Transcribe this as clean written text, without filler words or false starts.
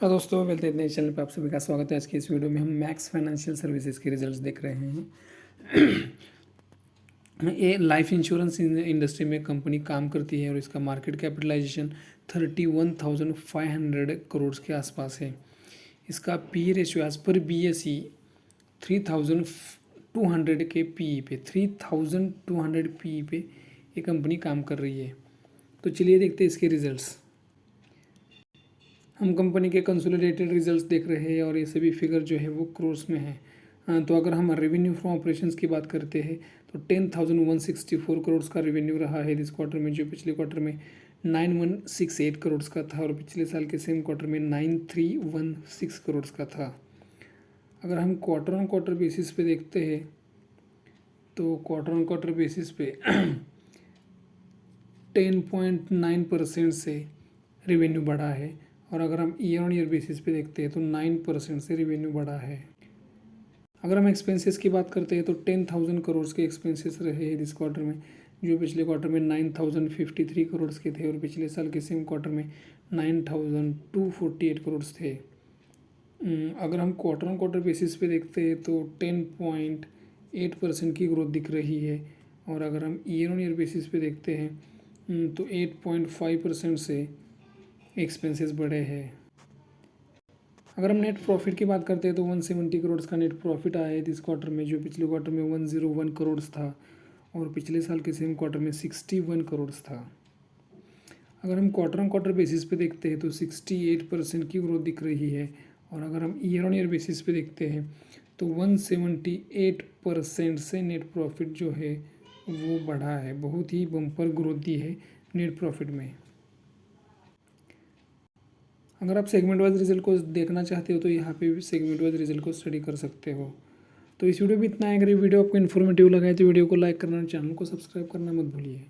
हाँ दोस्तों, वेल्थ इतने चैनल पे आप सभी का स्वागत है। आज की इस वीडियो में हम मैक्स फाइनेंशियल सर्विसेज के रिजल्ट्स देख रहे हैं। ये लाइफ इंश्योरेंस इंडस्ट्री में कंपनी काम करती है और इसका मार्केट कैपिटलाइजेशन 31,500 करोड़ के आसपास है। इसका P ratio as per BSE 3,200 के पी पे 3,200 पी पे ये कंपनी काम कर रही है। तो चलिए देखते हैं इसके रिजल्ट्स। हम कंपनी के कंसोलिडेटेड रिजल्ट्स देख रहे हैं और ये सभी फिगर जो है वो क्रोर्स में है। तो अगर हम रेवेन्यू फ्रॉम ऑपरेशंस की बात करते हैं तो 10,164 करोड़ का रेवेन्यू रहा है इस क्वार्टर में, जो पिछले क्वार्टर में 9,168 करोड़ का था और पिछले साल के सेम क्वार्टर में 9,316 करोड़ का था। अगर हम क्वार्टर ऑन क्वार्टर बेसिस पे देखते हैं तो क्वार्टर ऑन क्वार्टर बेसिस पे 10.9% से रेवेन्यू बढ़ा है और अगर हम ईयर ऑन ईयर बेसिस पे देखते हैं तो 9% से रेवेन्यू बढ़ा है। अगर हम एक्सपेंसेस की बात करते हैं तो 10,000 करोड़ के एक्सपेंसेस रहे हैं इस क्वार्टर में, जो पिछले क्वार्टर में 9,053 करोड़ के थे और पिछले साल के सेम क्वार्टर में 9,248 करोड़ थे। अगर हम क्वार्टर ऑन क्वार्टर बेसिस पे देखते हैं तो 10.8% की ग्रोथ दिख रही है और अगर हम ईयर ऑन ईयर बेसिस पे देखते हैं तो 8.5% से एक्सपेंसेस बढ़े हैं। अगर हम नेट प्रॉफिट की बात करते हैं तो 170 करोड़ का नेट प्रॉफिट आया है इस क्वार्टर में, जो पिछले क्वार्टर में 101 करोड़ था और पिछले साल के सेम क्वार्टर में 61 करोड़ था। अगर हम क्वार्टर ऑन क्वार्टर बेसिस पे देखते हैं तो 68% की ग्रोथ दिख रही है और अगर हम ईयर ऑन ईयर बेसिस पे देखते हैं तो 178% से नेट प्रॉफिट जो है वो बढ़ा है। बहुत ही बम्पर ग्रोथ दी है नेट प्रॉफिट में। अगर आप सेगमेंट वाइज रिजल्ट को देखना चाहते हो तो यहाँ पे भी सेगमेंट वाइज रिजल्ट को स्टडी कर सकते हो। तो इस वीडियो में इतना है। अगर ये वीडियो आपको इन्फॉर्मेटिव लगा है तो वीडियो को लाइक करना, चैनल को सब्सक्राइब करना मत भूलिए।